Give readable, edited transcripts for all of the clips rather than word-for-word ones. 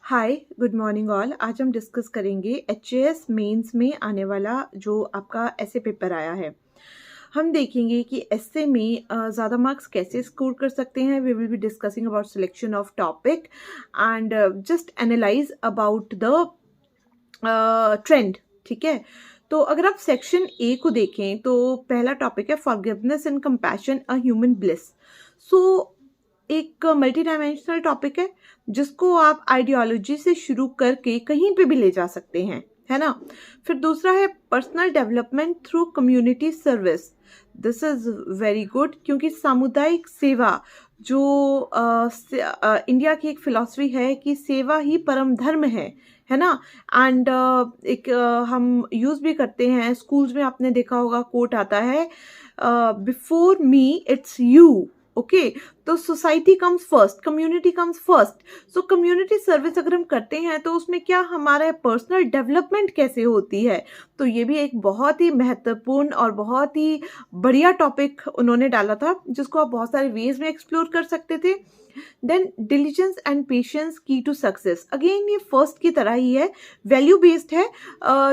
Hi good morning all. आज हम discuss करेंगे एचएएस मेंस में आने वाला जो आपका ऐसे पेपर आया है। हम देखेंगे कि ऐसे में ज़्यादा मार्क्स कैसे स्कोर कर सकते हैं। We will be discussing about selection of topic and just analyse about the trend. ठीक है, तो अगर आप सेक्शन ए को देखें तो पहला टॉपिक है forgiveness and compassion a human bliss. So एक मल्टी डायमेंशनल टॉपिक है जिसको आप आइडियोलॉजी से शुरू करके कहीं पे भी ले जा सकते हैं, है ना। फिर दूसरा है personal development through community service. This is very good क्योंकि सामुदायिक सेवा जो इंडिया की एक फिलॉसफी है कि सेवा ही परम धर्म है ना। एंड एक हम यूज भी करते हैं स्कूल्स में, आपने देखा होगा कोट आता है before me it's you. Okay, तो society comes first, community comes first. So community service अगर हम करते हैं तो उसमें क्या हमारा पर्सनल डेवलपमेंट कैसे होती है, तो ये भी एक बहुत ही महत्वपूर्ण और बहुत ही बढ़िया टॉपिक उन्होंने डाला था जिसको आप बहुत सारे वेज में एक्सप्लोर कर सकते थे। देन डिलीजेंस एंड पेशेंस की टू सक्सेस। अगेन ये फर्स्ट की तरह ही है, वैल्यू बेस्ड है,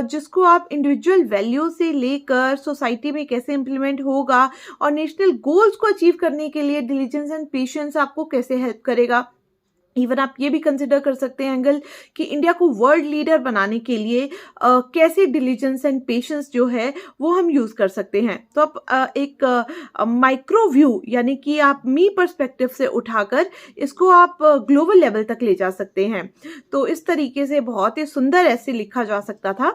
जिसको आप इंडिविजुअल वैल्यू से लेकर सोसाइटी में कैसे इम्प्लीमेंट होगा और नेशनल गोल्स को अचीव करने के लिए डिलीजेंस एंड पेशेंस आपको कैसे हेल्प करेगा। इवन आप ये भी कंसिडर कर सकते हैं एंगल कि इंडिया को वर्ल्ड लीडर बनाने के लिए कैसे डिलीजेंस एंड पेशेंस जो है वो हम यूज कर सकते हैं। तो आप एक माइक्रो व्यू यानी कि आप मी पर्सपेक्टिव से उठाकर इसको आप ग्लोबल लेवल तक ले जा सकते हैं। तो इस तरीके से बहुत ही सुंदर ऐसे लिखा जा सकता था।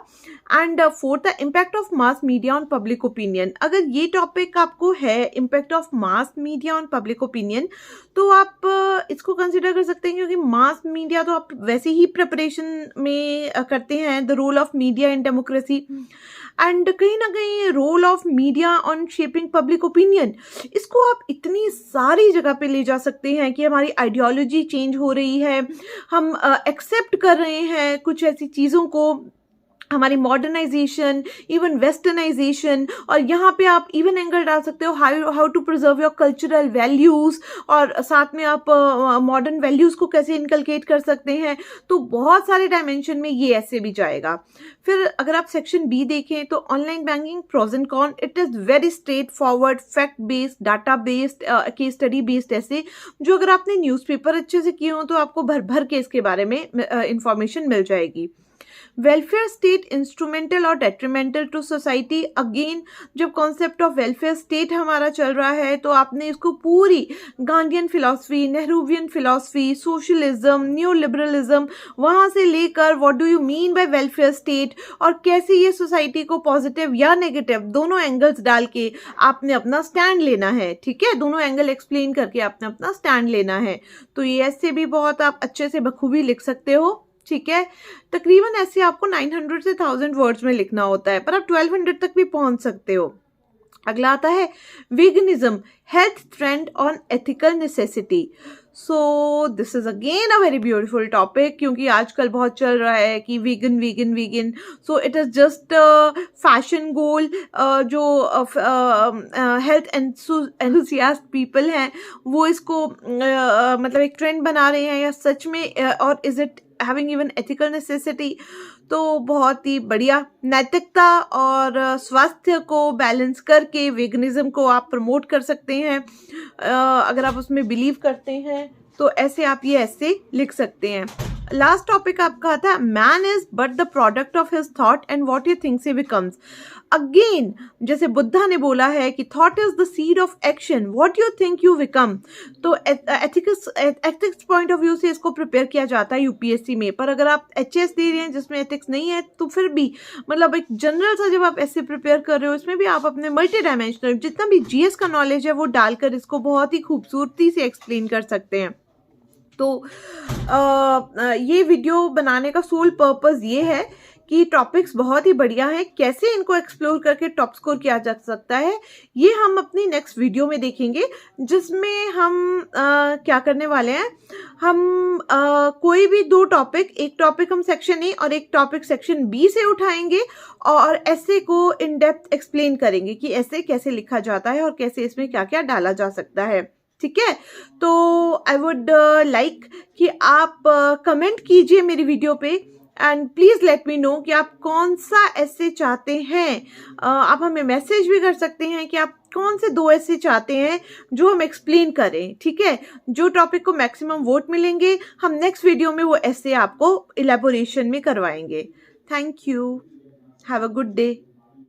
And fourth, the impact of mass media on public opinion. अगर ये टॉपिक आपको है impact of mass media on public opinion, तो आप इसको कंसिडर कर सकते हैं क्योंकि मास मीडिया तो आप वैसे ही प्रिपरेशन में करते हैं, the role of media in democracy and कहीं ना कहीं role of media on shaping public opinion. इसको आप इतनी सारी जगह पे ले जा सकते हैं कि हमारी आइडियोलॉजी चेंज हो रही है, हम एक्सेप्ट कर रहे हैं कुछ ऐसी चीज़ों को, हमारी मॉडर्नाइजेशन, इवन वेस्टर्नाइजेशन। और यहाँ पे आप इवन एंगल डाल सकते हो how to preserve your cultural values, और साथ में आप मॉडर्न वैल्यूज़ को कैसे इनकलकेट कर सकते हैं। तो बहुत सारे डायमेंशन में ये ऐसे भी जाएगा। फिर अगर आप सेक्शन बी देखें तो online banking pros and con. It is very straightforward, fact based, data based, case study based, ऐसे जो अगर आपने न्यूज़पेपर अच्छे से किए हो तो आपको भर भर के इसके बारे में इंफॉर्मेशन मिल जाएगी। वेलफेयर स्टेट इंस्ट्रूमेंटल और डेट्रीमेंटल टू सोसाइटी। अगेन जब कॉन्सेप्ट ऑफ वेलफेयर स्टेट हमारा चल रहा है तो आपने इसको पूरी Gandhian philosophy, Nehruvian philosophy, socialism, new liberalism, वहाँ से लेकर what do you mean by welfare state और कैसे ये सोसाइटी को पॉजिटिव या नेगेटिव दोनों एंगल्स डाल के आपने अपना स्टैंड लेना है। ठीक है, दोनों एंगल एक्सप्लेन करके आपने अपना स्टैंड लेना है। तो ये ऐसे भी बहुत आप अच्छे से बखूबी लिख सकते हो। ठीक है, तकरीबन ऐसे आपको 900 से 1000 वर्ड्स में लिखना होता है, पर आप 1200 तक भी पहुंच सकते हो। अगला आता है veganism, health trend on ethical necessity. So this is again a very beautiful topic क्योंकि आजकल बहुत चल रहा है कि vegan vegan vegan. So it is just fashion goal. जो हेल्थ एंथुसियास्ट पीपल हैं वो इसको मतलब एक ट्रेंड बना रहे हैं या सच में, और is it having even ethical necessity. तो बहुत ही बढ़िया, नैतिकता और स्वास्थ्य को बैलेंस करके वेगनिज्म को आप प्रमोट कर सकते हैं। अगर आप उसमें बिलीव करते हैं तो ऐसे आप ये ऐसे लिख सकते हैं। लास्ट टॉपिक आपका था man is but the product of his thought and what he thinks he becomes. Again जैसे बुद्धा ने बोला है कि thought is the seed of action, what you think you become. तो एथिक्स पॉइंट ऑफ व्यू से इसको प्रिपेयर किया जाता है यूपीएससी में, पर अगर आप एचएस दे रहे हैं जिसमें एथिक्स नहीं है तो फिर भी मतलब एक जनरल सा जब आप ऐसे प्रिपेयर कर रहे हो इसमें भी आप अपने मल्टी डायमेंशनल जितना भी जीएस का नॉलेज है वो डालकर इसको बहुत ही खूबसूरती से एक्सप्लेन कर सकते हैं। तो ये वीडियो बनाने का सोल पर्पस ये है कि टॉपिक्स बहुत ही बढ़िया हैं, कैसे इनको एक्सप्लोर करके टॉप स्कोर किया जा सकता है ये हम अपनी नेक्स्ट वीडियो में देखेंगे, जिसमें हम क्या करने वाले हैं, हम कोई भी दो टॉपिक, एक टॉपिक हम सेक्शन ए और एक टॉपिक सेक्शन बी से उठाएंगे और ऐसे को इन डेप्थ एक्सप्लेन करेंगे कि ऐसे कैसे लिखा जाता है और कैसे इसमें क्या क्या डाला जा सकता है। ठीक है? तो आई वुड लाइक कि आप कमेंट कीजिए मेरी वीडियो पे and please let me know कि आप कौन सा ऐसे चाहते हैं। आप हमें मैसेज भी कर सकते हैं कि आप कौन से 2 ऐसे चाहते हैं जो हम एक्सप्लेन करें, ठीक है? जो टॉपिक को मैक्सिमम वोट मिलेंगे, हम नेक्स्ट वीडियो में वो ऐसे आपको इलैबोरेशन में करवाएँगे। Thank you. Have a good day.